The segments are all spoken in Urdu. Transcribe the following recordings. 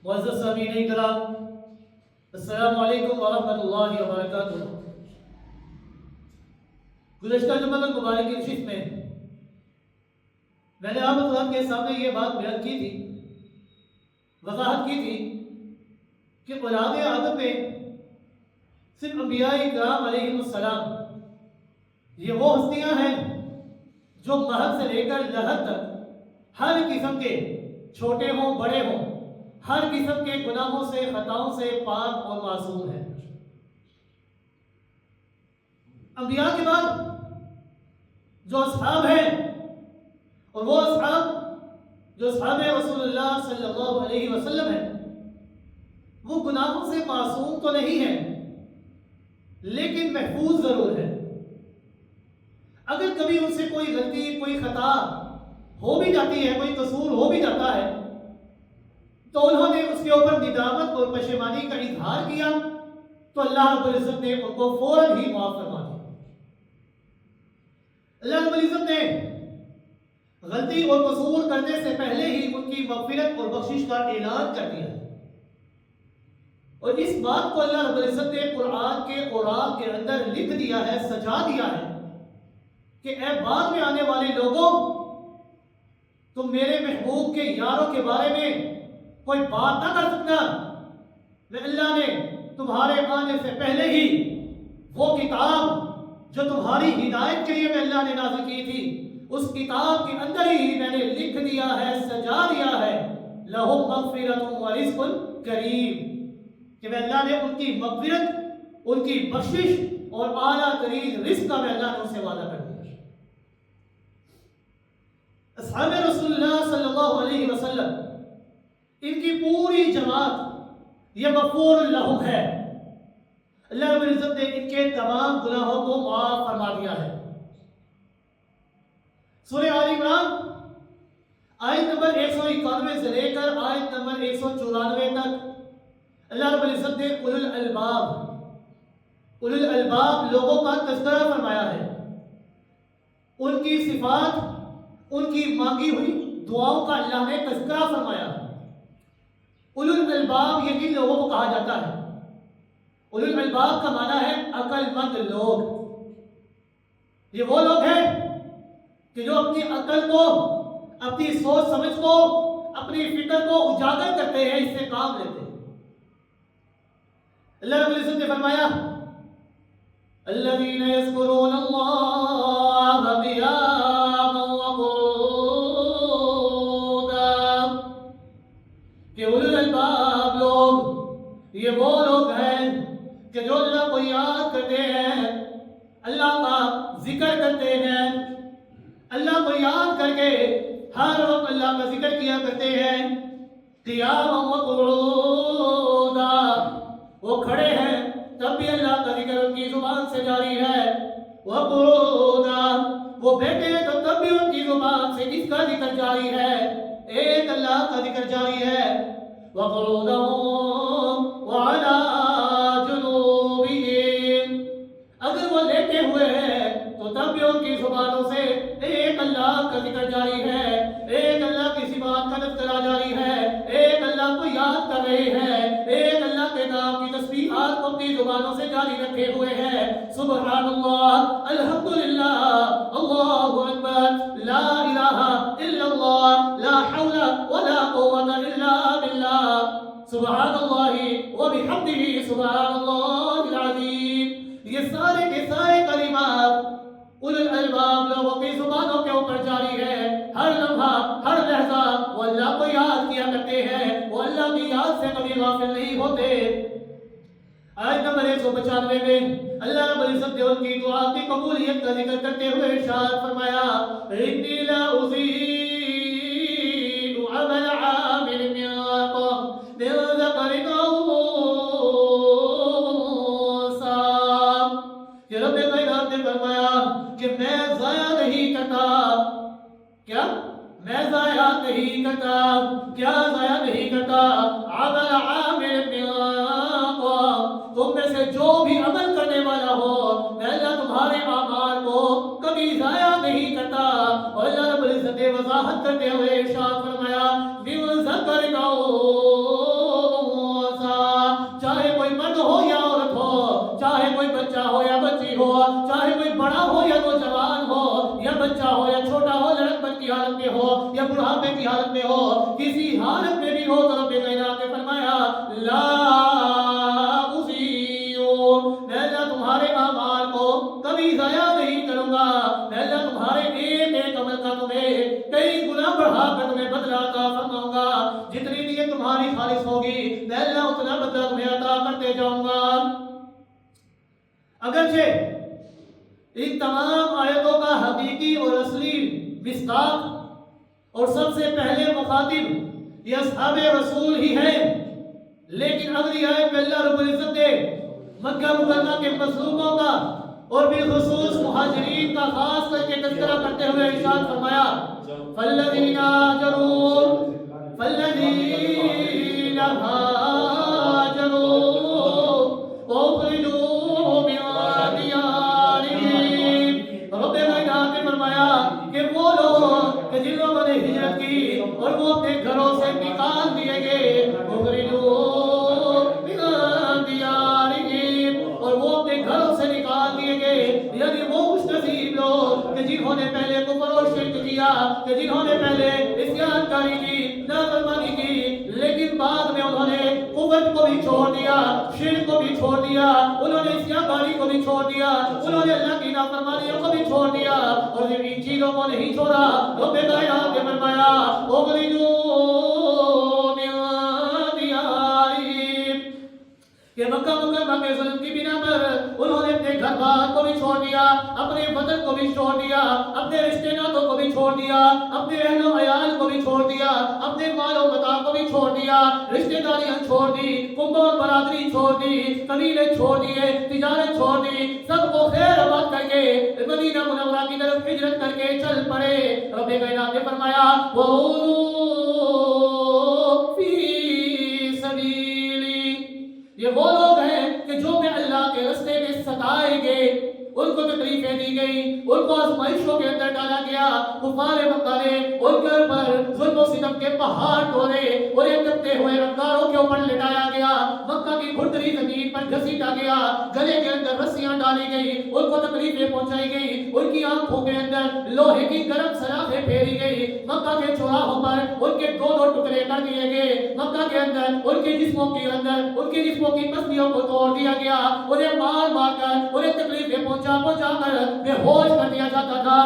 معزز سامعین کرام، السلام علیکم ورحمۃ اللہ وبرکاتہ۔ گزشتہ جمعہ المبارک کی نشست میں نے آپ حضرات کے سامنے یہ بات بیان کی تھی، وضاحت کی تھی کہ اولاد آدم میں صرف انبیاء کرام علیہم السلام یہ وہ ہستیاں ہیں جو مہد سے لے کر لحد تک ہر قسم کے چھوٹے ہوں بڑے ہوں ہر قسم کے گناہوں سے خطاؤں سے پاک اور معصوم ہیں۔ انبیاء کے بعد جو اصحاب ہیں اور وہ اصحاب جو اصحاب رسول اللہ صلی اللہ علیہ وسلم ہیں وہ گناہوں سے معصوم تو نہیں ہیں لیکن محفوظ ضرور ہے۔ اگر کبھی ان سے کوئی غلطی کوئی خطا ہو بھی جاتی ہے، کوئی قصور ہو بھی جاتا ہے تو انہوں نے اس کے اوپر ندامت اور پشیمانی کا اظہار کیا تو اللہ رب العزت نے ان کو فوراً ہی معاف فرما دیا۔ اللہ رب العزت نے غلطی اور قصور کرنے سے پہلے ہی ان کی مغفرت اور بخشش کا اعلان کر دیا، اور اس بات کو اللہ رب العزت نے قرآن کے اوراق کے اندر لکھ دیا ہے، سجا دیا ہے کہ اے بعد میں آنے والے لوگوں، تم میرے محبوب کے یاروں کے بارے میں کوئی بات نہ کر سکنا۔ میں اللہ نے تمہارے آنے سے پہلے ہی وہ کتاب جو تمہاری ہدایت کے لیے میں اللہ نے نازل کی تھی اس کتاب کے اندر ہی میں نے لکھ دیا ہے، سجا دیا ہے، لَهُمْ مَغْفِرَةٌ وَرِزْقٌ کریم، کہ میں اللہ نے ان کی مغفرت، ان کی بخشش اور اعلیٰ ترین رزق کا میں اللہ نے ان سے وعدہ کر دیا۔ اصحاب رسول اللہ صلی اللہ علیہ وسلم ان کی پوری جماعت یہ غفور لہم ہے، اللہ رب العزت نے ان کے تمام گناہوں کو معاف فرما دیا ہے۔ سورہ آل عمران آیت نمبر 191 سے لے کر آیت نمبر 194 تک اللہ رب العزت نے اولو الالباب لوگوں کا تذکرہ فرمایا ہے، ان کی صفات، ان کی مانگی ہوئی دعاؤں کا اللہ نے تذکرہ فرمایا۔ اولو الالباب یہ کن لوگوں کو کہا جاتا ہے؟ اولو الالباب کا معنی ہے عقل مند لوگ۔ یہ وہ لوگ ہیں کہ جو اپنی عقل کو، اپنی سوچ سمجھ کو، اپنی فکر کو اجاگر کرتے ہیں، اس سے کام لیتے ہیں۔ اللہ رب العزت نے فرمایا الذین یذکرون اللہ قیاما وقعودا، کہ اولو الالباب لوگ یہ وہ لوگ ہیں کہ جو اللہ کو یاد کرتے ہیں، اللہ کا ذکر کرتے ہیں، اللہ کو یاد کر کے ہر وقت اللہ کا ذکر کیا کرتے ہیں، قیاما وقعودا، وہ کھڑے ہیں تب بھی اللہ کا ذکر ان کی زبان سے جاری ہے، وقعودا، وہ بیٹھے ہیں تو تب بھی ان کی زبان سے کس کا ذکر جاری ہے؟ ایک اللہ کا ذکر جاری ہے۔ وقعودا وعلی جنوبہم، اگر وہ لیٹے ہوئے ہیں تو تب بھی ان کی زبانوں سے ایک اللہ کا ذکر جاری ہے، ایک اللہ کی صفات کا تذکرہ جاری ہے، ایک اللہ کو یاد کر رہے ہیں، ایک اللہ کے نام کی تسبیحات کو اپنی زبانوں سے جاری رکھے ہوئے ہیں۔ سبحان اللہ، الحمدللہ، اللہ اکبر، لا الہ الا اللہ، لا حول ولا قوة الا باللہ، سبحان اللہ وبحمدہ، سبحان اللہ العظیم۔ یہ سارے کے سارے کلمات اولو الالباب لوگوں کی زبانوں کے اوپر جاری ہے، ہر لمحہ ہر لحظہ وہ اللہ کو یاد کیا کرتے ہیں، وہ اللہ کی یاد سے کبھی غافل نہیں ہوتے۔ آیت نمبر 195 میں اللہ رب العزت نے ان کی دعا کی قبولیت کا ذکر کرتے ہوئے ارشاد فرمایا انی لا اضیع عمل عامل منکم من ذکر او انثی، کہ رب کائنات نے فرمایا کہ میں ضائع نہیں کرتا، کیا میں ضائع نہیں کرتا، کیا ضائع نہیں کرتا، عمل عامل منکم، تم میں سے جو بھی عمل کرنے والا ہو میں اللہ تمہارے اعمال کو کبھی ضائع نہیں کرتا۔ اور اللہ رب العزت نے وضاحت کرتے ہوئے ارشاد فرمایا من ذکر او ہو یا نوجوان ہو یا بچہ ہو یا چھوٹا ہو، لڑکپن کی حالت میں ہو یا بڑھاپے کی حالت میں ہو، کسی حالت میں بھی ہو تو رب کائنات نے فرمایا لا اضیع، میں اللہ تمہارے اعمال کو کبھی ضائع نہیں کروں گا، میں اللہ تمہارے ایک ایک عمل کا تمہیں کئی گنا بڑھا کر تمہیں بدلہ عطا فرماؤں گا، جتنی نیت تمہاری خالص ہوگی میں اللہ اتنا بدلہ تمہیں عطا کرتے جاؤں گا۔ اگرچہ ان تمام آیتوں کا حقیقی اور اصلی مصداق اور سب سے پہلے مخاطب یہ اصحاب رسول ہی ہیں، لیکن اگلی آیت میں اللہ رب العزت نے مکہ مکرمہ کے مظلوموں کا اور بالخصوص مہاجرین کا خاص کر کے تذکرہ کرتے ہوئے ارشاد فرمایا فَالَّذِينَ هَاجَرُوا فَالَّذِينَ هَاجَرُوا وَأُخْرِجُوا مِن دِيَارِهِمْ، رب کائنات نے فرمایا کہ وہ لوگ کہ جن لوگوں نے ہجرت کی اور وہ اپنے گھروں سے نکال دیے گئے، اخرجوا من دیارہم، اور وہ اپنے گھروں سے نکال دیے گئے، یعنی وہ خوش نصیب لوگ کہ جنہوں نے پہلے کفر و شرک کیا، کہ جنہوں نے پہلے عصیان کاری کی، نافرمانی کی، لیکن بعد میں انہوں نے کفر کو بھی چھوڑ دیا، شرک کو بھی چھوڑ دیا، انہوں نے عصیان کاری کو بھی چھوڑ دیا، انہوں نے اللہ کی نافرمانیوں کو بھی چھوڑ دیا، اور جب ان چیزوں کو نہیں چھوڑا رب کائنات نے فرمایا اخرجوا من دیارہم، کہ مکہ مکرمہ کے ظلم کی بنا پر انہوں نے اپنے گھر بار کو بھی چھوڑ دیا، اپنے وطن کو بھی چھوڑ دیا، اپنے رشتے ناتوں کو بھی چھوڑ دیا، اپنے اہل و عیال کو بھی چھوڑ دیا، اپنے مال و متاع کو بھی چھوڑ دیا، رشتے داریاں چھوڑ دی، کنبہ اور برادری چھوڑ دی، قبیلے چھوڑ دیے، تجارت چھوڑ دی، سب کو خیر آباد کر کے مدینہ منورہ کی طرف ہجرت کر کے چل پڑے۔ رب کائنات نے فرمایا وَأُوذُوا فِي سَبِيلِي، یہ وہ لوگ ہیں کہ جو میں اللہ کے راستے میں ستائے گئے، ان کو تکلیفیں دی گئی، ان کو آزمائشوں کے اندر ڈالا گیا، کفار مکہ نے ان کے اوپر ظلم و ستم کے پہاڑ ڈھوئے، انہیں دبتے ہوئے رنگاروں کے اوپر لٹایا گیا، مکہ کی کھردری زمین پر گھسیٹا گیا، گلے کے اندر رسیاں ڈالی گئی، ان کو تکلیفیں پہنچائی گئی، ان کی آنکھوں کے اندر لوہے کی گرم سلاخیں پھیری گئی، مکہ کے چوراہوں پر ان کے دو دو ٹکڑے کر دیے گئے، مکہ کے اندر ان کے جسموں کے اندر ان کے جسموں کی پسلیوں کو توڑ دیا گیا، انہیں مار مار کر انہیں تکلیفیں پہنچا کر بے ہوش کر دیا جاتا تھا،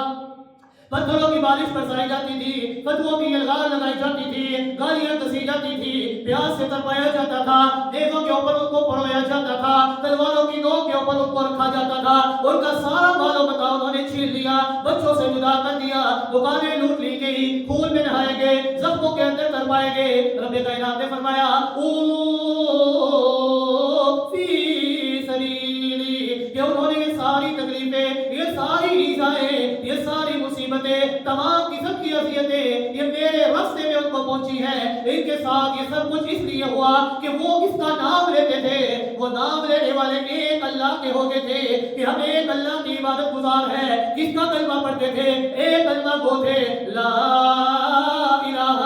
پتھروں کی بارش برسائی جاتی تھی، فتووں کی الغار لگائی جاتی تھی، گالیاں کسی جاتی تھی، پیاس سے تڑپایا جاتا تھا، نیزوں کے اوپر ان کو پڑویا جاتا تھا، تلواروں کی نوک کے اوپر ان کو رکھا جاتا تھا، ان کا سارا مال و متاع انہوں نے چھین لیا، بچوں سے جدا کر دیا، دکانیں لوٹ لی گئی، خون میں نہائے گئے، زخموں کے اندر تڑپائے گئے۔ رب کائنات نے فرمایا فی سبیلی، کہ انہوں نے یہ ساری تکلیفیں، یہ ساری ایذائیں، یہ ساری مصیبتیں، تمام قسم کی اذیتیں یہ میرے راستے میں ان کو پہنچی ہیں، ان کے ساتھ یہ سب کچھ اس لیے ہوا کہ وہ کس کا نام لیتے تھے، وہ نام لینے والے ایک اللہ کے ہوتے تھے کہ ہم ایک اللہ کی عبادت گزار ہیں، کس کا کلمہ پڑھتے تھے، ایک کلمہ گو تھے لا الہ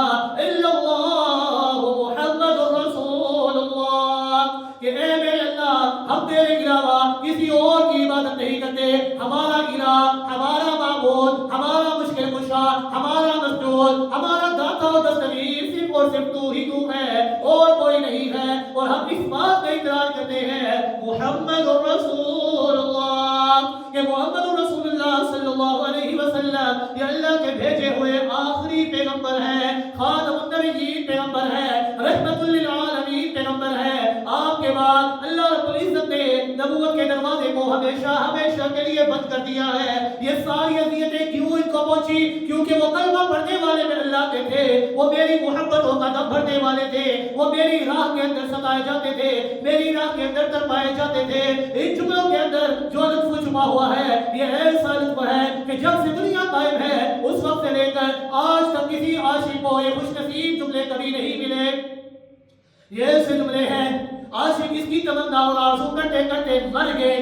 الا اللہ محمد رسول اللہ، کہ اے میرے اللہ ہم تیرے علاوہ کسی اور کی عبادت نہیں کرتے، ہمارا الہ، ہمارا معبود، ہمارا مشکل کشا، ہمارا مسجود، ہمارا داتا و دستگیر صرف اور صرف تو ہی تو ہے، اور کوئی نہیں ہے، اور ہم اس بات کا اقرار کرتے ہیں محمد رسول اللہ، کہ محمد رسول اللہ صلی اللہ علیہ وسلم یہ اللہ کے بھیجے ہوئے آخری پیغمبر ہیں، خاتم النبیین پیغمبر ہیں، رحمت للعالمین پیغمبر ہیں، آپ کے بعد اللہ رب العزت نے نبوت کے دروازے کو ہمیشہ ہمیشہ کے لیے بند کر دیا ہے۔ یہ ساری اذیتیں کیوں ان کو پہنچی؟ کیونکہ وہ کلمہ پڑھنے والے میں اللہ کے تھے، وہ میری محبتوں کا دم بھرنے والے تھے، وہ میری راہ کے اندر ستائے جاتے تھے، میری راہ کے اندر تڑپائے جاتے تھے۔ ان جملوں کے اندر جو لطف چھپا ہوا ہے یہ ایسا لطف ہے کہ جب سے دنیا قائم ہے اس وقت سے لے کر آج تک کسی عاشق کو یہ خوش نصیب جملے کبھی نہیں ملے۔ یہ ایسے جملے ہیں عاشق اس کی تمنا اور آرزو کرتے کرتے مر گئے،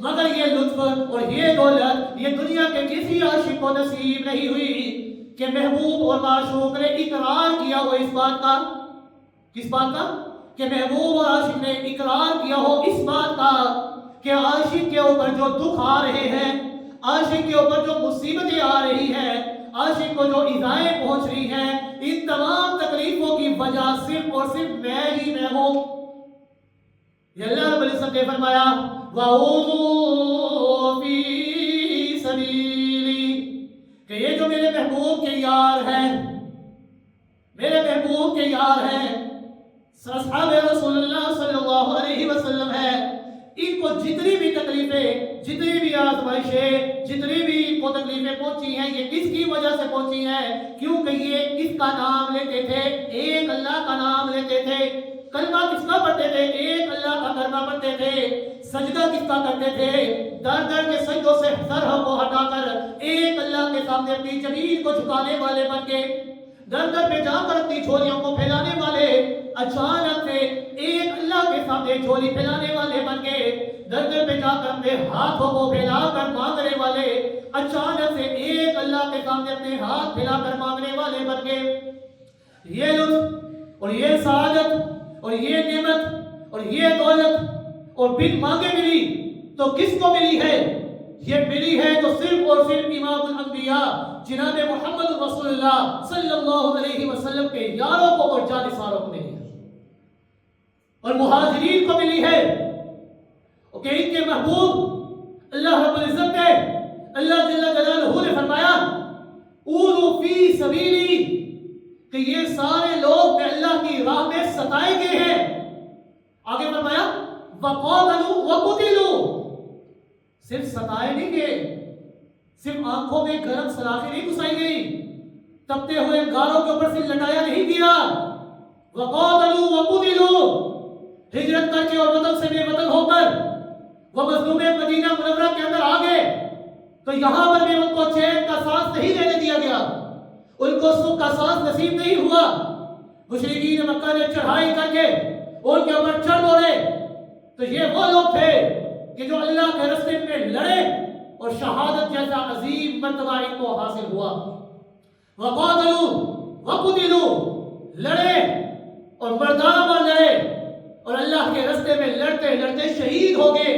مگر یہ لطف اور یہ دولت یہ دنیا کے کسی عاشق کو نصیب نہیں ہوئی کہ محبوب اور معشوق نے اقرار کیا ہو اس بات کا، کس بات کا؟ کہ محبوب اور عاشق نے اقرار کیا ہو اس بات کا کہ عاشق کے اوپر جو دکھ آ رہے ہیں، عاشق کے اوپر جو مصیبتیں آ رہی ہیں، عاشق کو جو ایذائیں پہنچ رہی ہیں، ان تمام تکلیفوں کی وجہ صرف اور صرف میں ہی میں ہوں۔ یہ اللہ رب العزت نے فرمایا وَأُوذُوا فِي سَبِيلِي، کہ یہ جو میرے محبوب کے یار ہیں، میرے محبوب کے یار ہیں، اصحاب رسول اللہ صلی اللہ علیہ وسلم ہے، ان کو جتنی بھی تکلیفیں، جتنی بھی آزمائشیں، جتنی بھی ان کو تکلیفیں پہنچی ہیں، یہ کس کی وجہ سے پہنچی ہیں؟ کیونکہ یہ کس کا نام لیتے تھے؟ ایک اللہ کا نام لیتے تھے۔ کلمہ کس کا پڑھتے تھے؟ ایک اللہ کا کلمہ پڑھتے تھے۔ سجدہ کس کا کرتے تھے؟ در در کے سجدوں سے سر کو ہٹا کر ایک اللہ کے سامنے اپنی زمین کو جھکانے والے بن کے، در در پہ جا کر اپنی جھولیوں کو پھیلانے والے، اچانک سے ایک اللہ کے سامنے جھولی پھیلانے والے بن گئے، در در پہ جا کر اپنے ہاتھوں کو پھیلا کر مانگنے والے، اچانک سے ایک اللہ کے سامنے اپنے ہاتھ پھیلا کر مانگنے والے بن گئے۔ یہ لطف اور یہ سعادت اور یہ نعمت اور یہ دولت اور بن مانگے ملی تو کس کو ملی ہے؟ یہ ملی ہے تو صرف اور صرف امام الانبیاء جناب محمد رسول اللہ صلی اللہ علیہ وسلم کے یاروں کو اور جانثاروں کو ملی ہے، اور مہاجرین کو ملی ہے، کہ ان کے محبوب اللہ رب العزت نے، اللہ جل جلالہ نے فرمایا اوذوا فی سبیلی، کہ یہ سارے لوگ میں اللہ کی راہ میں ستائے گئے ہیں۔ آگے فرمایا وقاتلوا وقتلوا، صرف ستائے نہیں گئے، صرف آنکھوں میں گرم سلاخیں نہیں گھسائی گئی، تپتے ہوئے گاروں کے اوپر سے لٹایا نہیں گیا۔ وقاتلوا وقتلوا، ہجرت کر کے اور وطن سے بے وطن ہو کر وہ مظلوم مدینہ منورہ کے اندر آ گئے تو یہاں پر بھی ان کو چین کا سانس نہیں لینے دیا گیا، ان کو سکھ کا سانس نصیب نہیں ہوا۔ مشرکین مکہ نے چڑھائی کر کے ان کے اوپر چڑھ دوڑے، تو یہ وہ لوگ تھے کہ جو اللہ کے راستے میں لڑے اور شہادت جیسا عظیم مرتبہ ان کو حاصل ہوا۔ وقاتلوا وقتلوا، لڑے اور مردانہ مار لڑے اور اللہ کے راستے میں لڑتے لڑتے شہید ہو گئے،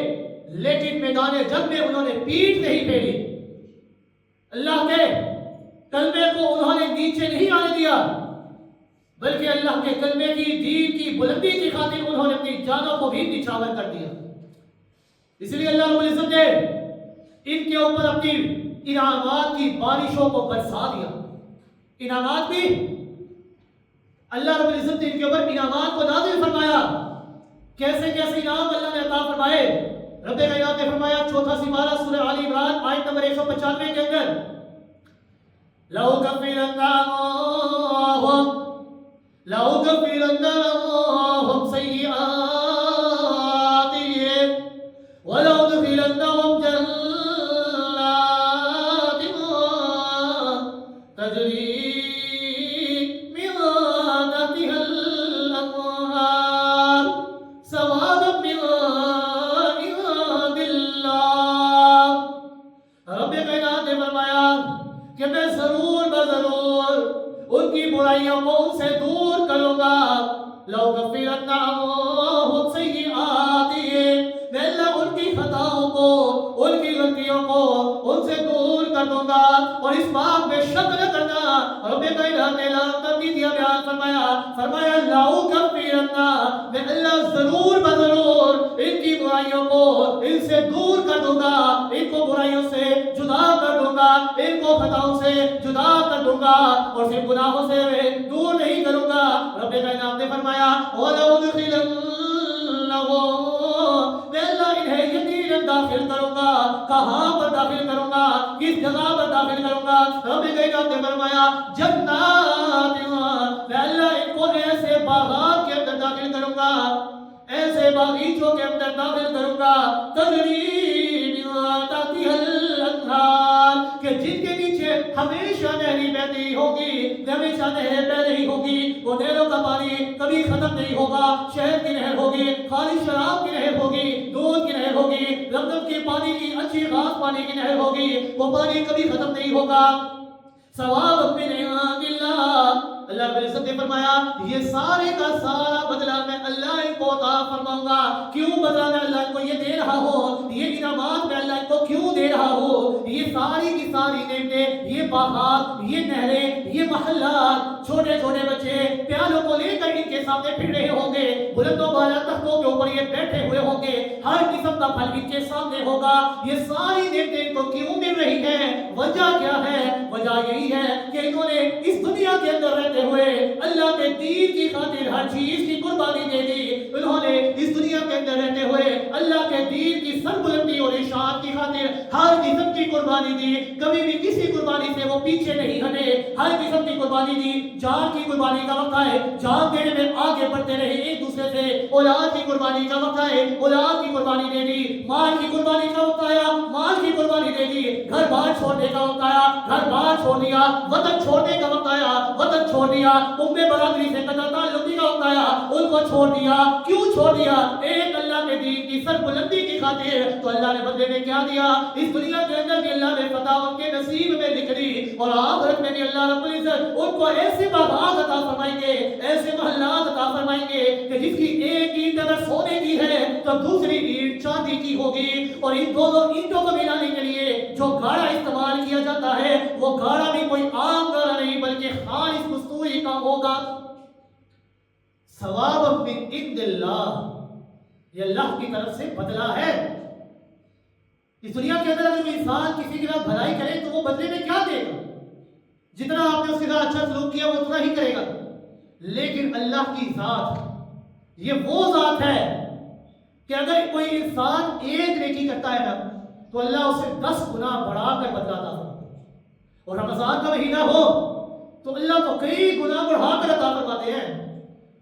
لیکن میدان جنگ میں انہوں نے پیٹھ نہیں پھیری، اللہ کے کلمے کو انہوں نے نیچے نہیں آنے دیا، بلکہ اللہ کے کلمے کی، دین کی بلندی کی خاطر انہوں نے اپنی جانوں کو بھی نچھاور کر دیا۔ اس لیے اللہ رب العزت نے ان کے اوپر اپنی انعامات کی بارشوں کو برسا دیا۔ انعامات بھی اللہ رب العزت نے ان کے اوپر انعامات کو نازل فرمایا۔ کیسے کیسے انعام اللہ نے عطا فرمائے؟ رب کائنات نے فرمایا 4 سپارہ سورہ آل عمران آیت نمبر 195 کے اندر لَأُكَفِّرَنَّ عَنْهُمْ سَيِّئَاتِهِمْ وَلَأُدْخِلَنَّهُمْ جَنَّاتٍ تَجْرِي مِنْ تَحْتِهَا الْأَنْهَارُ ثَوَابًا مِنْ عِنْدِ اللَّهِ۔ رب کائنات نے فرمایا کہ میں ضرور بضرور ان کی برائیوں کو ان سے دور کروں گا۔ لَأُكَفِّرَنَّ عَنْهُمْ سَيِّئَاتِهِمْ، میں اللہ ان کی خطاؤں کو، ان کی غلطیوں کو ان سے دور کر دوں گا، اور اس بات میں شک نہ کرنا، رب کائنات نے اعلان کر دیا، بیان فرمایا لَأُكَفِّرَنَّ، میں اللہ ضرور بضرور ان کی برائیوں کو ان سے دور کر دوں گا، ان کو برائیوں سے جدا کر دوں گا، ان کو خطاؤں سے جدا کر دوں گا، اور صرف گناہوں سے دور نہیں کروں گا۔ رب کائنات نے فرمایا وَلَأُدْخِلَنَّهُمْ، میں اللہ انہیں یقیناً داخل کروں گا۔ کہاں پر داخل کروں گا؟ کس جگہ پر داخل کروں گا؟ رب کائنات نے فرمایا جنات، میں اللہ ان کو ایسے باغات کے اندر داخل کروں گا، ایسے باغیچوں کے اندر داخل کروں گا، تجری من تحتها الانہار، کہ جن کے نیچے ہمیشہ نہری بہتی ہوگی، ہمیشہ نہر بہ رہی ہوگی، وہ نہروں کا پانی کبھی ختم نہیں ہوگا۔ شہد کی نہر ہوگی، خالص شراب کی نہر ہوگی، دودھ کی نہر ہوگی، زمزم کی پانی کی اچھی خاص پانی کی نہر ہوگی، وہ پانی کبھی ختم نہیں ہوگا۔ ثواب من عند اللہ اللہ رب العزت نے فرمایا یہ سارے کا سارا بدلہ میں اللہ ان کو عطا فرماؤں گا. کیوں بدلہ میں اللہ ان کو یہ دے رہا ہوں, یہ انعامات میں اللہ ان کو کیوں دے رہا ہوں؟ یہ ساری کی ساری نعمتیں, یہ باغات, یہ نہریں, یہ محلات, چھوٹے چھوٹے بچے پیالوں کو لے کر ان کے سامنے پھر رہے ہوں گے, بلند و بالا تختوں کے اوپر یہ بیٹھے ہوئے ہوں گے, ہر قسم کا پھل ان کے سامنے ہوگا. یہ ساری نعمتیں ان کو کیوں مل رہی ہیں؟ وجہ کیا ہے؟ وجہ یہی ہے کہ انہوں نے اس دنیا کے اندر رہتے ہوئے اللہ کے دین کی خاطر ہر چیز کی قربانی دے دی. انہوں نے اس دنیا کے اندر رہتے ہوئے اللہ کے دین کی سربلندی اور اشاعت کی خاطر ہر قسم کی قربانی دی. کبھی بھی کسی قربانی سے وہ پیچھے نہیں ہٹے, ہر قسم کی قربانی دی. جان کی قربانی کا وقت آئے, جان دینے میں آگے بڑھتے رہے ایک دوسرے سے. اولاد کی قربانی کا وقت آئے, اولاد کی قربانی دے دی. مال کی قربانی کا وقت آیا, مال کی قربانی دے دی. گھر بار چھوڑنے کا وقت آیا, گھر بار چھوڑ دیا. وطن چھوڑنے کا وقت آیا, وطن چھوڑ دیا. برادری سے قطع تعلقی کا وقت آیا, ان کو چھوڑ دیا. کیوں چھوڑ دیا؟ ایک اللہ کے دین کی سربلندی کی خاطر. تو اللہ نے بدلے میں کیا دیا؟ اس دنیا کے اندر بھی اللہ نے فتح ان کے نصیب میں لکھ دی, اور آخرت میں بھی اللہ رب العزت ان کو ایسے باغات عطا فرمائیں گے, ایسے محلات عطا فرمائیں گے کہ جس کی ایک اینٹ اگر سونے کی ہے تو دوسری اینٹ چاندی کی ہوگی. اور ان دونوں اینٹوں کو ملانے کے لیے جو گاڑا استعمال کیا جاتا ہے وہ گاڑا بھی کوئی عام گاڑا نہیں بلکہ خالص مستوری کا ہوگا. ثواب من عند اللہ, یہ اللہ کی طرف سے بدلہ ہے. اس دنیا کے اندر اگر کوئی انسان کسی کے ساتھ بھلائی کرے تو وہ بدلے میں کیا دے گا؟ جتنا آپ نے اس کے ساتھ اچھا سلوک کیا وہ اتنا ہی کرے گا. لیکن اللہ کی ذات یہ وہ ذات ہے کہ اگر کوئی انسان ایک نیکی کرتا ہے نا تو اللہ اسے 10 گنا بڑھا کر بدلاتا ہے. اور رمضان کا مہینہ ہو تو اللہ تو کئی گنا بڑھا کر عطا فرماتے ہیں.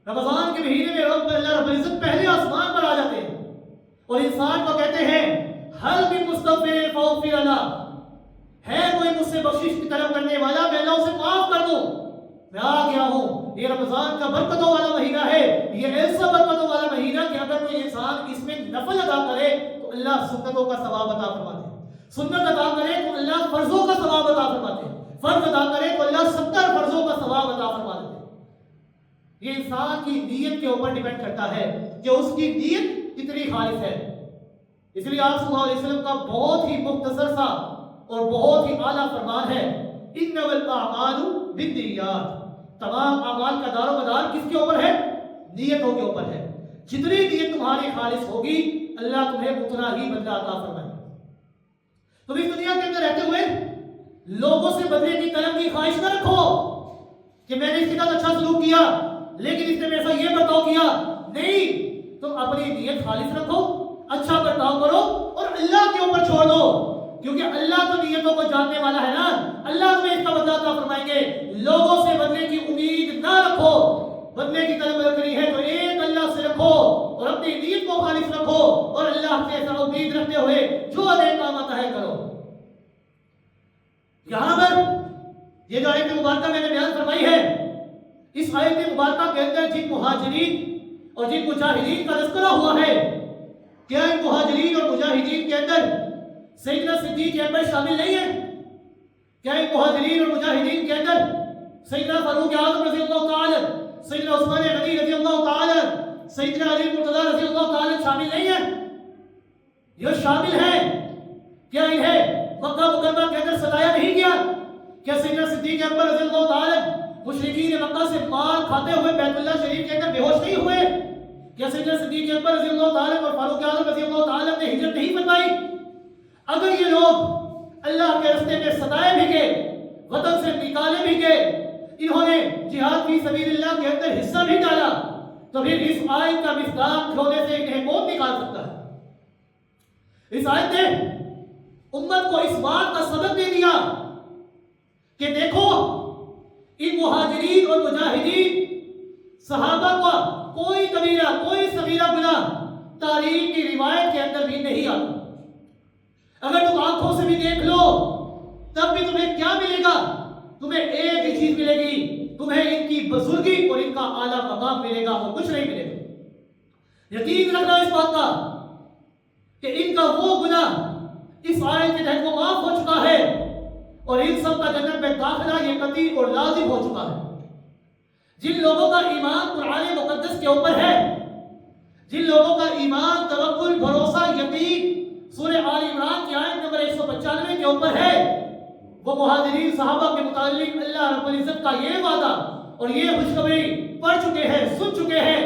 رمضان کے مہینے میں اللہ رب العزت پہلے آسمان پر آ جاتے ہیں اور انسان کو کہتے ہیں ہل من مستغفر فاغفر له, ہے کوئی مجھ سے بخشش کی طلب کرنے والا, میں اللہ اسے معاف کر دوں. میں آ گیا ہوں. یہ رمضان کا برکتوں والا مہینہ ہے, یہ ایسا برکتوں والا مہینہ کہ اگر کوئی انسان اس میں نفل ادا کرے تو اللہ سنتوں کا ثواب عطا فرماتے ہیں, سنت ادا کرے تو اللہ فرضوں کا ثواب عطا فرماتے ہیں, فرض ادا کرے تو اللہ 70 فرضوں کا ثواب عطا فرما دیتے ہیں. یہ انسان کی نیت کے اوپر ڈیپینڈ کرتا ہے کہ اس کی نیت کتنی خالص ہے. اس لیے آپ صلی اللہ علیہ وسلم کا بہت ہی مختصر سا اور بہت ہی اعلیٰ فرمان ہے, انما الاعمال بالنیات. تمام اعمال کا دار و مدار کس کے اوپر ہے؟ نیتوں کے اوپر ہے. جتنی نیت تمہاری خالص ہوگی اللہ تمہیں اتنا ہی بدلہ عطا فرمائے. تم اس دنیا کے اندر رہتے ہوئے لوگوں سے بدلے کی طلب کی خواہش نہ رکھو کہ میں نے اس کے ساتھ اچھا سلوک کیا لیکن اس نے میرے ساتھ یہ برتاؤ کیا. نہیں, تم اپنی نیت خالص رکھو, اچھا برتاؤ کرو اور اللہ کے اوپر چھوڑ دو, کیونکہ اللہ تو نیتوں کو جاننے والا ہے نا. اللہ تمہیں اس کا بدلہ عطا فرمائیں گے. لوگوں سے بدلے کی امید نہ رکھو. بدلے کی طلب رکھنی ہے تو ایک اللہ سے رکھو اور اپنی نیت کو خالص رکھو اور اللہ سے ایسا امید رکھتے ہوئے جو نیک کام آتا ہے کرو. یہاں پر یہ جو آیت مبارکہ میں نے بیان فرمائی ہے, اس آیت مبارکہ کے اندر جن مہاجرین اور جن مجاہدین کا تذکرہ ہوا ہے, کیا ان مہاجرین اور مجاہدین کے اندر سیدنا صدیق اکبر شامل نہیں ہے؟ کیا ان مہاجرین اور مجاہدین کے اندر سیدنا فاروق اعظم رضی اللہ تعالی, سیدنا عثمان غنی رضی اللہ تعالی, سیدنا علی مرتضی رضی اللہ تعالی شامل نہیں ہے؟ یہ شامل ہیں. کیا انہیں مکہ مکرمہ کے اندر ستایا نہیں گیا؟ کیا سیدنا صدیق اکبر رضی اللہ تعالی مشرکین مکہ سے مال کھاتے ہوئے بیت اللہ شریف کے اندر بے ہوش نہیں ہوئے؟ کیا سیدنا صدیق اکبر رضی اللہ تعالی اور فاروق اعظم رضی اللہ تعالی نے ہجرت نہیں فرمائی؟ اگر یہ لوگ اللہ کے راستے میں ستائے بھی گئے, وطن سے نکالے بھی گئے, انہوں نے جہاد فی سبیل اللہ کے اندر حصہ بھی ڈالا, تو پھر اس آیت کا مصداق کھونے سے انہیں کون نکال سکتا ہے؟ اس آیت نے امت کو اس بات کا سبق دے دیا کہ دیکھو ان مہاجرین اور مجاہدین صحابہ کا کوئی کبیرہ کوئی صغیرہ گناہ تاریخ کی روایت کے اندر بھی نہیں آتا. اگر تم آنکھوں سے بھی دیکھ لو تب بھی تمہیں کیا ملے گا؟ تمہیں ایک ہی چیز ملے گی, تمہیں ان کی بزرگی اور ان کا اعلیٰ مقام ملے گا اور کچھ نہیں ملے گا. یقین رکھنا اس بات کا کہ ان کا وہ گناہ اس آیت کے تحت وہ معاف ہو چکا ہے اور ان سب کا جنت میں داخلہ یہ قطعی اور لازم ہو چکا ہے. جن لوگوں کا ایمان قرآن مقدس کے اوپر ہے، جن لوگوں کا ایمان توکل بھروسہ یقین سورہ آل عمران کی آیت نمبر 195 کے اوپر ہے، وہ مہاجرین صحابہ کے متعلق اللہ رب العزت کا یہ وعدہ اور یہ خوشخبری پڑھ چکے ہیں، سن چکے ہیں،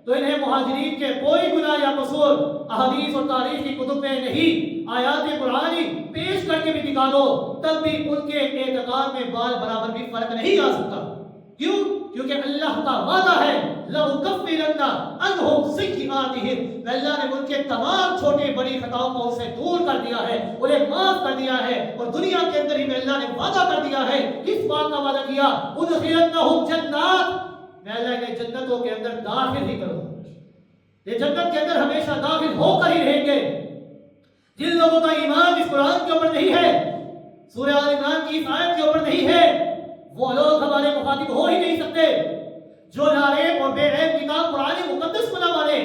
تو انہیں مہاجرین کے کوئی گناہ یا قصور احادیث اور تاریخ کی کتب میں نہیں، آیات قرآنی پیش کر کے بھی دکھا دو، تب بھی ان کے اعتقاد میں بال برابر بھی فرق نہیں آ سکتا۔ کیوں؟ کیونکہ اللہ کا وعدہ ہے لَأُكَفِّرَنَّ عَنْهُمْ سَيِّئَاتِهِمْ، میں اللہ نے ان کے تمام چھوٹی بڑی خطاؤں کو ان سے دور کر دیا ہے، انہیں معاف کر دیا ہے، اور دنیا کے اندر ہی میں اللہ نے وعدہ کر دیا ہے۔ کس بات کا وعدہ کیا؟ اُدْخِلَنَّهُمْ جَنَّاتٍ، میں اللہ نے جنتوں کے اندر داخل ہی کروں، یہ جنت کے اندر ہمیشہ داخل ہو کر ہی رہیں گے۔ جن لوگوں کا ایمان اس قرآن کے اوپر نہیں ہے، سورہ آل عمران کی اس آیت کے اوپر نہیں ہے، وہ لوگ ہمارے مخاطب ہو ہی نہیں سکتے۔ جو ناریب اور بے عیب کتاب قرآن مقدس کو نہ مانے،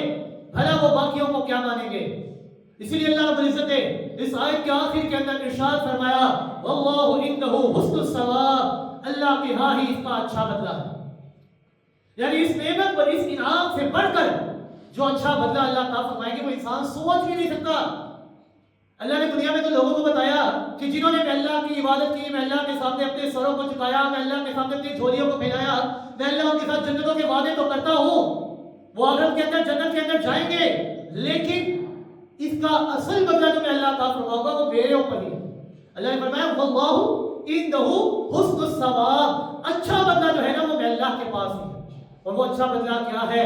بھلا وہ باقیوں کو کیا مانیں گے؟ اسی لیے اللہ رب العزت نے اس آیت کے آخر کے اندر ارشاد فرمایا واللہ عنہ حسن الثواب، اللہ کے ہاں ہی اس کا اچھا بدلہ ہے۔ یعنی اس نعمت اور اس انعام سے بڑھ کر جو اچھا بدلہ اللہ تعالیٰ فرمائے گے وہ انسان سوچ بھی نہیں سکتا۔ اللہ نے دنیا میں تو لوگوں کو بتایا کہ جنہوں نے میں اللہ کی عبادت کی، میں اللہ کے سامنے اپنے سروں کو جھکایا، میں اللہ کے سامنے اپنی جھولیوں کو پھیلایا، میں اللہ کے ساتھ جنتوں کے وعدے تو کرتا ہوں، وہ آخرت کے اندر جنت کے اندر جائیں گے، لیکن اس کا اصل بدلہ جو میں اللہ تعالیٰ فرماؤں گا وہ میرے اوپر ہی ہے۔ اللہ نے فرمایا واللہ عنہ حسن الثواب، اچھا بدلہ جو ہے نا وہ میں اللہ کے پاس ہی ہے۔ اور وہ اچھا بدلہ کیا ہے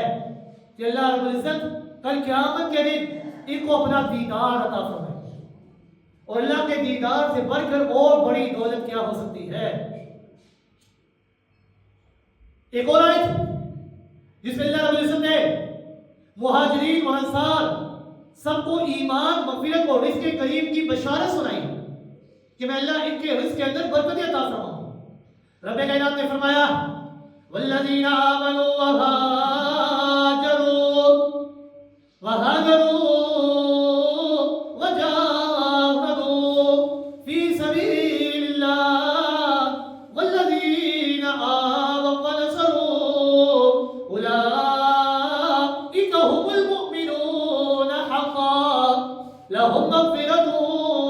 کہ اللہ رب العزت کل قیامت کے دن ان کو اپنا دیدار عطا فرمائے، اور اللہ کے دیدار سے بڑھ کر اور بڑی دولت کیا ہو سکتی ہے؟ ایک اور آیت جس میں اللہ رب العزت نے مہاجرین اور انصار سب کو ایمان، مغفرت اور رزق کریم کی بشارت سنائی کہ میں اللہ ان کے رزق کے اندر برکت عطا فرماؤں۔ رب کائنات نے فرمایا والذین آمنوا وهاجروا لهم مغفرة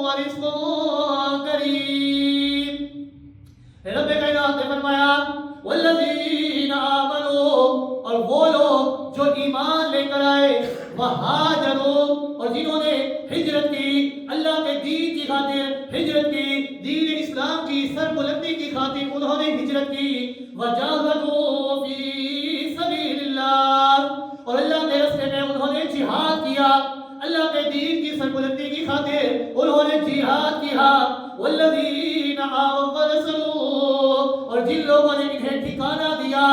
ورزق کریم۔ رب کائنات نے فرمایا والذین آمنوا، اور وہ لوگ جو ایمان لے کر آئے، وہاجروا، اور جنہوں نے ہجرت کی، اللہ کے دین کی خاطر ہجرت کی، دین اسلام کی سربلندی کی خاطر انہوں نے ہجرت کی، وجاہدوا فی سبیل اللہ، اور اللہ کے راستے میں انہوں نے جہاد کیا، اللہ کے دین کی سربلندی کی خاطر انہوں نے جہاد کیا۔ والذین آووا ونصروا، اور جن لوگوں نے انہیں ٹھکانہ دیا،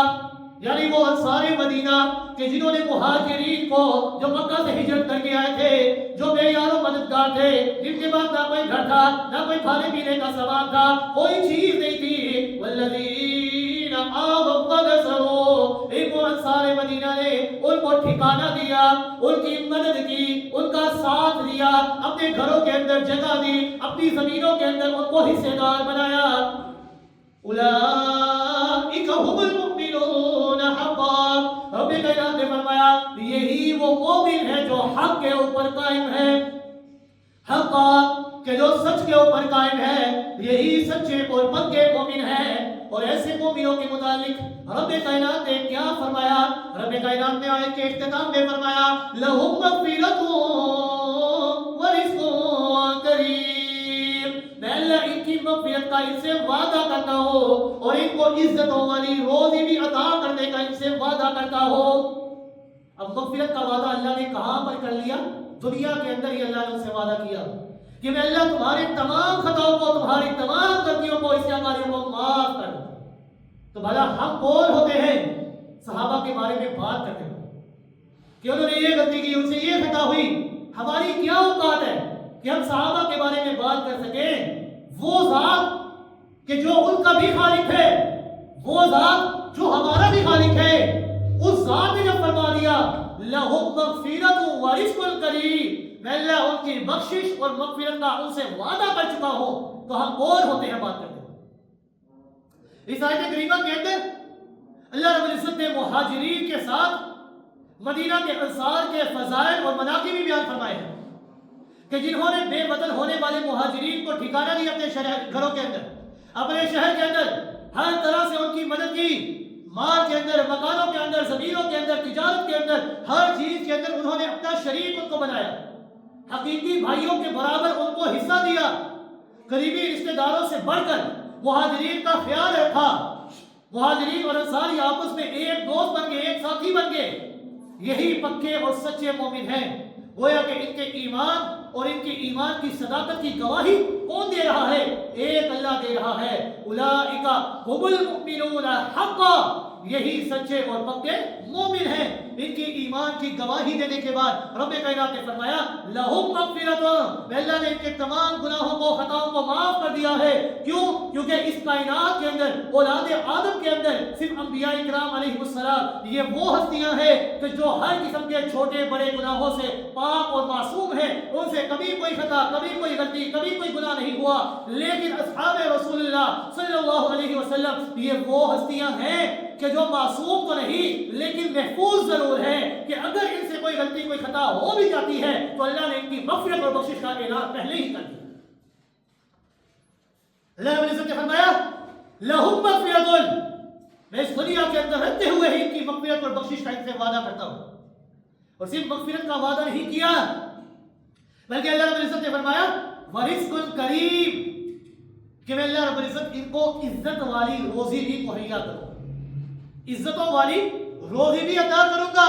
یعنی وہ انصار مدینہ کہ جنہوں نے مہاجرین کو جو مکہ سے ہجرت کر کے آئے تھے، جو بے یار و مددگار تھے، جن کے پاس نہ کوئی گھر تھا، نہ کوئی کھانے پینے کا سامان تھا، کوئی چیز نہیں تھی، والذین آووا ونصروا، ان کو انصار مدینہ نے ان کو ٹھکانہ دیا، ان کی مدد کی، ان کا ساتھ دیا، اپنے گھروں کے اندر جگہ دی، اپنی زمینوں کے اندر ان کو حصے دار بنایا۔ اولئک هم المؤمنون حقا، رب کائنات نے فرمایا یہی وہ مومن ہے جو حق کے اوپر قائم ہے، حقا کہ جو سچ کے اوپر قائم ہے، یہی سچے اور پکے مومن ہیں۔ اور ایسے مومنوں کے متعلق رب کائنات نے کیا فرمایا؟ رب کائنات نے آیت کے اختتام میں فرمایا لَهُمْ مَغْفِرَةٌ وَرِزْقٌ کریم، میں اللہ ان کی مغفرت کا ان سے وعدہ کرتا ہوں، اور ان کو عزتوں والی روزی بھی عطا کرنے کا ان سے وعدہ کرتا ہوں۔ اب مغفرت کا وعدہ اللہ نے کہاں پر کر لیا؟ دنیا کے اندر ہی اللہ نے ان سے وعدہ کیا کہ میں اللہ تمہارے تمام خطاؤں کو، تمہاری تمام غلطیوں کو، استعمالیوں کو معاف کر دوں۔ تو بھلا ہم کون ہوتے ہیں صحابہ کے بارے میں بات کرتے ہیں کہ انہوں نے یہ غلطی کی، ان سے یہ خطا ہوئی؟ ہماری کیا اوقات ہے کہ ہم صحابہ کے بارے میں بات کر سکیں؟ وہ ذات کہ جو ان کا بھی خالق ہے، وہ ذات جو ہمارا بھی خالق ہے، اس ذات نے جب فرما دیا لَهُمْ مَغْفِرَةٌ وَرِزْقٌ کریم، میں اللہ ان کی بخشش اور مغفرت کا ان سے وعدہ کر چکا ہوں، تو ہم کون ہوتے ہیں بات کرتے ہیں؟ اس آیت کریمہ کے اندر اللہ رب العزت نے مہاجرین کے ساتھ مدینہ کے انصار کے فضائل اور مناقب بھی بیان فرمائے ہیں کہ جنہوں نے بے وطن ہونے والے مہاجرین کو ٹھکانہ دیا اپنے گھروں کے اندر، اپنے شہر کے اندر، ہر طرح سے ان کی مدد کی، مال کے اندر، مکانوں کے اندر، زمینوں کے اندر، تجارت کے اندر، ہر چیز کے اندر انہوں نے اپنا شریک ان کو بنایا، حقیقی بھائیوں کے برابر ان کو حصہ دیا، قریبی رشتہ داروں سے بڑھ کر مہاجرین کا خیال رکھا۔ مہاجرین اور انصاری آپس میں ایک دوست بن گئے، ایک ساتھی بن گئے۔ یہی پکے اور سچے مومن ہیں۔ گویا کہ ان کے ایمان اور ان کے ایمان کی صداقت کی گواہی کون دے رہا ہے؟ ایک اللہ دے رہا ہے۔ اولئک هم المؤمنون حقا، یہی سچے اور پکے مومن ہیں۔ ان کی ایمان کی گواہی دینے کے بعد رب کائنات نے فرمایا لہم مغفرۃ، اللہ نے ان کے تمام گناہوں کو، خطاؤں کو معاف کر دیا ہے۔ کیوں؟ کیونکہ اس کائنات کے اندر، اولاد آدم کے اندر صرف انبیاء کرام علیہ السلام یہ وہ ہستیاں ہیں کہ جو ہر قسم کے چھوٹے بڑے گناہوں سے پاک اور معصوم ہیں، ان سے کبھی کوئی خطا، کبھی کوئی غلطی، کبھی کوئی گناہ نہیں ہوا۔ لیکن اصحاب رسول اللہ صلی اللہ علیہ وسلم یہ وہ ہستیاں ہیں کہ جو معصوم تو نہیں لیکن محفوظ ضرور ہے، کہ اگر ان سے کوئی غلطی، کوئی خطا ہو بھی جاتی ہے تو اللہ نے ان کی مغفرت اور بخشش کا اعلان پہلے ہی کر دیا۔ اللہ رب العزت نے فرمایا لہم مغفرۃ، میں اس دنیا کے اندر رہتے ہوئے ہی ان کی مغفرت اور بخشش کا ان سے وعدہ کرتا ہوں۔ اور صرف مغفرت کا وعدہ نہیں کیا بلکہ اللہ رب العزت نے فرمایا ورزق کریم، کہ میں اللہ رب العزت ان کو عزت والی روزی بھی مہیا کروں، عزتوں والی روزی بھی عطا کروں گا۔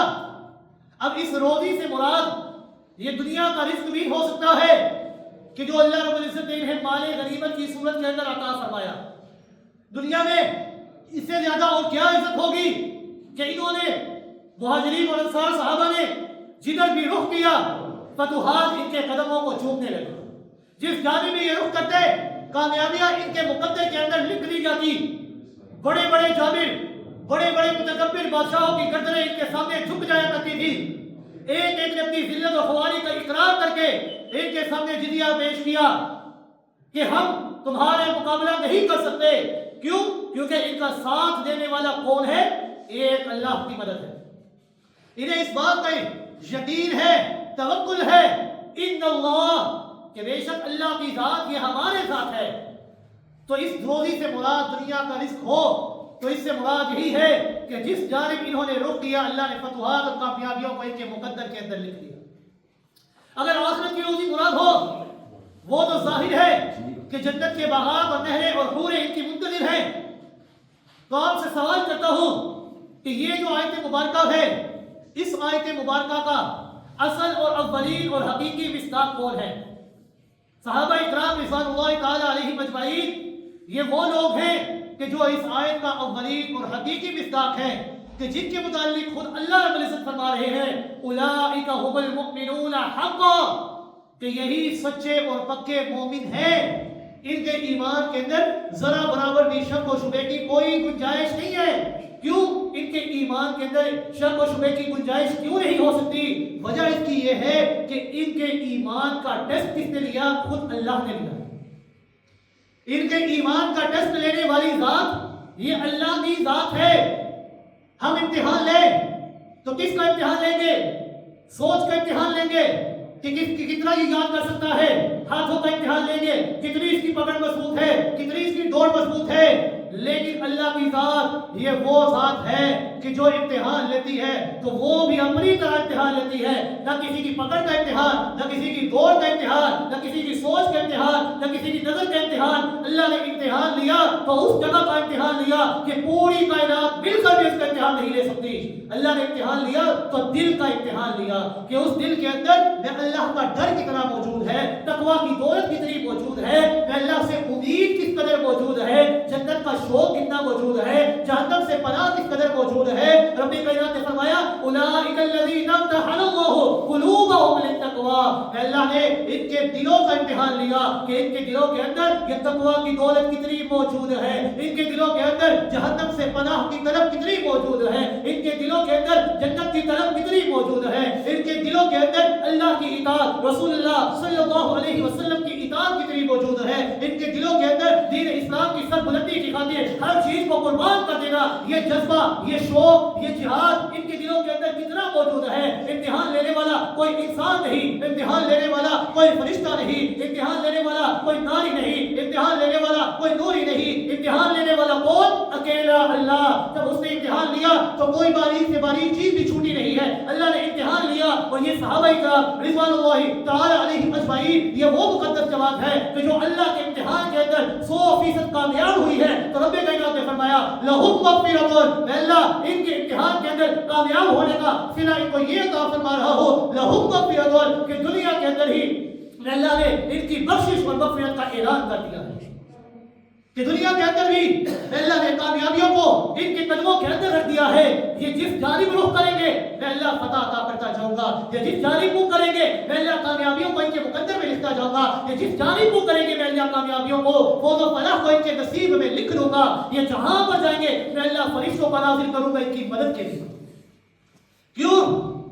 اب اس روزی سے مراد یہ دنیا کا رزق بھی ہو سکتا ہے کہ جو اللہ رب العزت نے انہیں مال غنیمت کی صورت کے اندر عطا فرمایا۔ دنیا میں اس سے زیادہ اور کیا عزت ہوگی کہ انہوں نے، مہاجرین اور انصار صحابہ نے جدھر بھی رخ کیا فتوحات ان کے قدموں کو چومنے لگے۔ جس جانب میں یہ رخ کرتے کامیابیاں ان کے مقدر کے اندر لکھ دی جاتی۔ بڑے بڑے جابر، بڑے بڑے متکبر بادشاہوں کی گردنیں ان کے سامنے جھک جایا کرتی تھی۔ ایک ایک نے اپنی ذلت و خواری کا اقرار کر کے ان کے سامنے جزیہ پیش کیا کہ ہم تمہارے مقابلہ نہیں کر سکتے۔ کیوں؟ کیونکہ ان کا ساتھ دینے والا کون ہے؟ ایک اللہ کی مدد ہے۔ انہیں اس بات کا یقین ہے، توکل ہے، ان اللہ، کہ بے شک اللہ کی ذات یہ ہمارے ساتھ ہے۔ تو اس روزی سے مراد دنیا کا رزق ہو تو اس سے مراد یہی ہے کہ جس جانب انہوں نے رخ کیا اللہ نے فتوحات اور کامیابیوں کو ان کے مقدر کے اندر لکھ دیا۔ اگر آخرت کی روزی مراد ہو وہ تو ظاہر ہے کہ جنت کے باغات اور نہریں اور حوریں ان کی منتظر ہیں۔ تو آپ سے سوال کرتا ہوں کہ یہ جو آیت مبارکہ ہے، اس آیت مبارکہ کا اصل اور اولین اور حقیقی مصداق کون ہے؟ صحابہ اکرام رضوان اللہ تعالی علیہم اجمعین یہ وہ لوگ ہیں کہ جو اس آیت کا اولین اور حقیقی مصداق ہے، کہ جن کے متعلق خود اللہ رب العزت فرما رہے ہیں اولئک هم المؤمنون حقا، کہ یہی سچے اور پکے مومن ہیں۔ ان کے ایمان کے اندر ذرا برابر بھی شک و شبہ کی کوئی گنجائش نہیں ہے۔ کیوں؟ ان کے ایمان کے اندر شک و شبہ کی گنجائش کیوں نہیں ہو سکتی؟ وجہ اس کی یہ ہے کہ ان کے ایمان کا ٹیسٹ کس نے لیا؟ خود اللہ نے لیا۔ ان کے ایمان کا ٹیسٹ لینے والی ذات یہ اللہ کی ذات ہے۔ ہم امتحان لیں تو کس کا امتحان لیں گے؟ سوچ کا امتحان لیں گے کہ کتنا یہ یاد کر سکتا ہے، ہاتھوں کا امتحان لیں گے کتنی اس کی پکڑ مضبوط ہے، کتنی اس کی دوڑ مضبوط ہے۔ لیکن اللہ کی ذات یہ وہ ذات ہے کہ جو امتحان لیتی ہے تو وہ بھی اپنی طرح امتحان لیتی ہے۔ نہ کسی کی پکڑ کا امتحان، نہ کسی کی دوڑ کا امتحان، نہ کسی کی سوچ کا امتحان، نہ کسی کی نظر کا امتحان۔ اللہ نے امتحان لیا تو اس جگہ کا امتحان لیا کہ پوری کائنات مل کر بھی اس کا امتحان نہیں لے سکتی۔ اللہ نے امتحان لیا تو دل کا امتحان لیا کہ اس دل کے اندر میں اللہ کا ڈر کتنا موجود ہے، تقویٰ کی دولت کتنی موجود ہے، میں اللہ سے امید کس قدر موجود ہے، جنت کا شوق کتنا موجود ہے، جہنم سے پناہ کس قدر موجود ہے۔ رب کائنات نے فرمایا اولئک الذین امتحن اللہ قلوبهم للتقوی، اللہ نے ان کے دلوں کا امتحان لیا کہ ان کے دلوں کے اندر یہ تقویٰ کی دولت کتنی موجود ہے، ان کے دلوں کے اندر جہنم سے پناہ کی طلب کتنی موجود ہے، ان کے دلوں کے اندر جنت کی طلب کتنی موجود ہے، ان کے دلوں کے اندر اللہ کی اطاعت، رسول اللہ صلی اللہ علیہ وسلم کی کتاب کتنی موجود ہے، ان کے دلوں کے اندر دین اسلام کی سربلندی کی خاطر ہر چیز کو قربان کر دینا، یہ جذبہ، یہ شوق، یہ جہاد ان کے دلوں کے اندر کتنا موجود ہے۔ امتحان لینے والا کوئی انسان نہیں، امتحان لینے والا کوئی فرشتہ نہیں، امتحان لینے والا کوئی ناری نہیں، امتحان لینے والا کوئی نوری نہیں، امتحان لینے والا کون؟ اکیلا اللہ۔ جب اس نے امتحان لیا تو کوئی باریک سے باریک چیز بھی چھوٹی نہیں ہے، اللہ نے امتحان لیا۔ اور یہ صحابہ کرام رضوان اللہ تعالی علیہم اجمعین، یہ وہ مقدس جماعت ہے کہ جو اللہ کے امتحان کے اندر 100% کامیاب ہوئی ہے۔ تو رب کائنات نے فرمایا لہم مغفرۃ، میں اللہ ان کے امتحان کے اندر کامیاب ہونے کا صلہ ان کو یہ عطا فرما رہا ہوں، لہم مغفرۃ، کہ دنیا کے اندر ہی میں اللہ نے ان کی بخشش اور مغفرت کا اعلان کر دیا ہے، کہ دنیا کے اندر بھی اللہ نے کامیابیوں کو ان کے قدموں کے اندر رکھ دیا ہے۔ یہ جس جانب رخ کریں گے میں اللہ فتح عطا کرتا جاؤں گا، یہ جس جانب منہ کریں گے میں اللہ کامیابیوں کو ان کے مقدر میں لکھتا جاؤں گا، یہ جس جانب منہ کریں گے میں اللہ کامیابیوں کو فوز و فلاح کو ان کے نصیب میں لکھ لوں گا۔ یہ جہاں پر جائیں گے میں اللہ فرشتوں کو نازل کروں گا ان کی مدد کے لیے۔ کیوں؟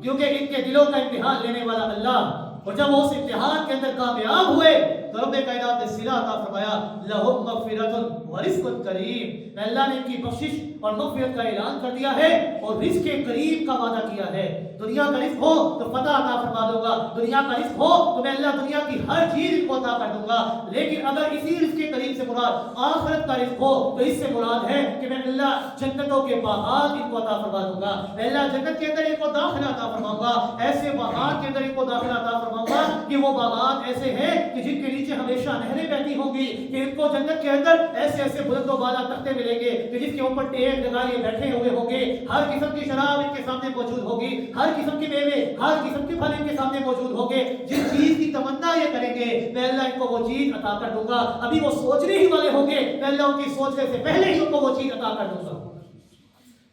کیونکہ ان کے دلوں کا امتحان لینے والا اللہ، اور جب وہ اس امتحان کے اندر کامیاب ہوئے تو رب کائنات نے صلہ عطا فرمایا لہم مغفرۃ ورزق کریم، میں اللہ نے ان کی بخشش اور مغفرت کا اعلان کر دیا ہے اور رزق کریم کا وعدہ کیا ہے۔ دنیا کا رزق ہو تو فتح عطا فرما دوں گا، دنیا کا رزق ہو تو میں اللہ دنیا کی ہر چیز ان کو عطا کر دوں گا، لیکن اگر اسی رزق کریم سے مراد آخرت کا رزق ہو تو اس سے مراد ہے کہ میں اللہ جنتوں کے باغات ان کو عطا فرما دوں گا، میں اللہ جنت کے اندر ان کو داخلہ عطا فرماؤں گا، ایسے باغات کے اندر ان کو داخلہ عطا فرماؤں گا کہ وہ باغات ایسے ہیں کہ جن کے نیچے ہمیشہ نہریں بہتی ہوں گی، کہ ان کو جنت کے اندر ایسے ایسے بلند و بالا تختے ملیں گے کہ جس کے اوپر ٹیک لگائے بیٹھے ہوئے ہوں گے، ہر قسم کی شراب ان کے سامنے موجود ہوگی، ہر قسم کے میوے، ہر قسم کے پھل ان کے سامنے موجود ہوں گے، جس چیز کی تمنا یہ کریں گے میں اللہ ان کو وہ چیز عطا کر دوں گا۔ ابھی وہ سوچنے ہی والے ہوں گے، میں اللہ ان کی سوچنے سے پہلے ہی ان کو وہ چیز عطا کر دوں گا۔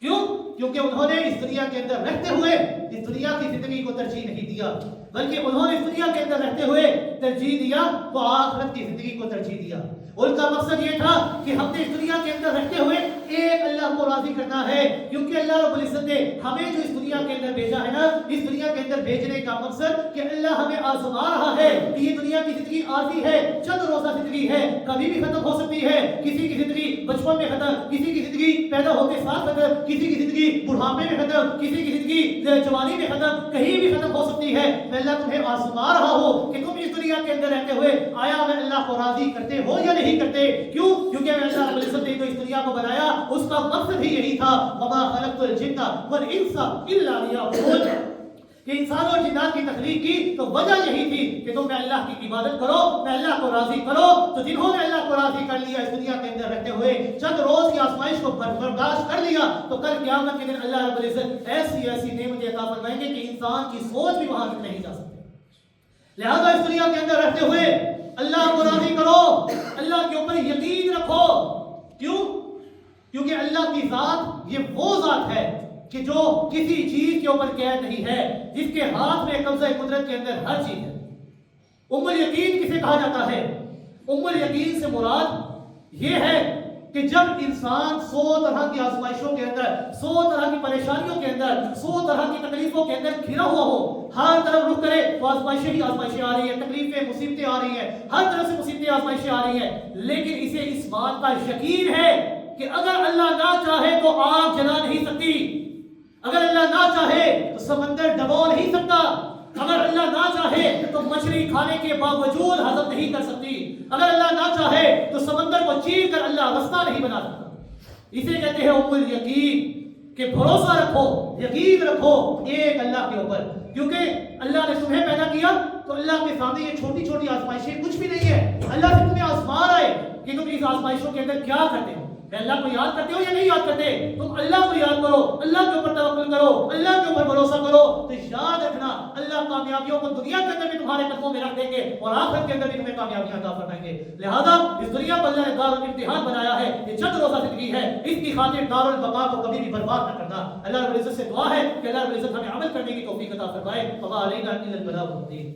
کیوں؟ کیونکہ انہوں نے اس دنیا کے اندر رہتے ہوئے اس دنیا کی زندگی کو ترجیح نہیں دیا، بلکہ انہوں نے اس دنیا کے اندر رہتے ہوئے ترجیح دیا تو آخرت کی زندگی کو ترجیح دیا۔ ان کا مقصد یہ تھا کہ ہم نے اس دنیا کے اندر رہتے ہوئے ایک اللہ کو راضی کرنا ہے، کیونکہ اللہ رب العزت نے ہمیں جو اس دنیا کے اندر بھیجا ہے نا، اس دنیا کے اندر بھیجنے کا مقصد کہ اللہ ہمیں آزما رہا ہے کہ یہ دنیا کی زندگی عارضی ہے، چند روزہ زندگی ہے، کبھی بھی ختم ہو سکتی ہے۔ کسی کی زندگی بچپن میں ختم، کسی کی زندگی پیدا ہوتے ساتھ ختم، کسی کی زندگی بڑھاپے میں ختم، کسی کی زندگی جوانی میں ختم، کہیں بھی ختم ہو سکتی ہے۔ میں اللہ تمہیں آزما رہا ہوں کہ تم اس دنیا کے اندر رہتے ہوئے آیا میں اللہ کو راضی کرتے ہو یا نہیں کرتے۔ کیوں؟ کیونکہ میں اللہ رب العزت نے جو اس دنیا کو بنایا اس کا مقصد ہی یہی تھا، وما خلقت الجن والانس الا لیعبدون، کہ انسان اور جنات کی تخلیق کی تو وجہ یہی تھی کہ تم میں اللہ کی عبادت کرو، میں اللہ کو راضی کرو۔ تو جنہوں نے اللہ کو راضی کر لیا اس دنیا کے اندر رہتے ہوئے، چند روز کی آزمائش کو برداشت کر لیا، تو کل قیامت کے دن اللہ رب العزت ایسی ایسی نعمتیں عطا فرمائیں گے کہ انسان کی سوچ بھی وہاں تک نہیں جا سکتی۔ لہذا اس دنیا کے اندر رہتے ہوئے اللہ کو راضی کرو، اللہ کے اوپر یقین رکھو۔ کیوں؟ کیونکہ اللہ کی ذات یہ وہ ذات ہے کہ جو کسی چیز کے اوپر قید نہیں ہے، جس کے ہاتھ میں قبضہ قدرت کے اندر ہر چیز ہے۔ ام الیقین کسے کہا جاتا ہے؟ ام الیقین سے مراد یہ ہے کہ جب انسان 100 طرح کی آزمائشوں کے اندر، 100 طرح کی پریشانیوں کے اندر، 100 طرح کی تکلیفوں کے اندر گھرا ہوا ہو، ہر طرف رخ کرے تو آزمائشیں ہی آزمائشیں آ رہی ہیں، تکلیفیں مصیبتیں آ رہی ہیں، ہر طرف سے مصیبتیں آزمائشیں آ رہی ہیں، لیکن اسے اس بات کا یقین ہے کہ اگر اللہ نہ چاہے تو آگ جلا نہیں سکتی، اگر اللہ نہ چاہے تو سمندر ڈبو نہیں سکتا، اگر اللہ نہ چاہے تو مچھلی کھانے کے باوجود ہضم نہیں کر سکتی، اگر اللہ نہ چاہے تو سمندر کو چیر کر اللہ رستہ نہیں بنا سکتا۔ اسے کہتے ہیں ام الیقین، کہ بھروسہ رکھو، یقین رکھو ایک اللہ کے اوپر، کیونکہ اللہ نے تمہیں پیدا کیا تو اللہ کے سامنے یہ چھوٹی چھوٹی آزمائشیں کچھ بھی نہیں ہے۔ اللہ سے تمہیں آزما رہا ہے کہ تم اس آزمائشوں کے اندر کیا کرتے ہو، اللہ کو یاد کرتے ہو یا نہیں یاد کرتے؟ تم اللہ کو یاد کرو، اللہ کے اوپر توکل کرو، اللہ کے اوپر بھروسہ کرو، تو یاد رکھنا اللہ کامیابیوں کو دنیا کے اندر بھی تمہارے قدموں میں رکھ دیں گے اور آخرت کے اندر بھی تمہیں کامیابیاں عطا فرمائیں گے۔ لہذا اس دنیا پر اللہ نے دار الامتحان بنایا ہے، یہ چند روزہ زندگی ہے، اس کی خاطر دار البقاء کو کبھی بھی برباد نہ کرنا۔ اللہ رب العزت سے دعا ہے کہ اللہ رب العزت ہمیں عمل کرنے کی توفیق عطا فرمائے۔ وما علینا الا البلاغ المبین۔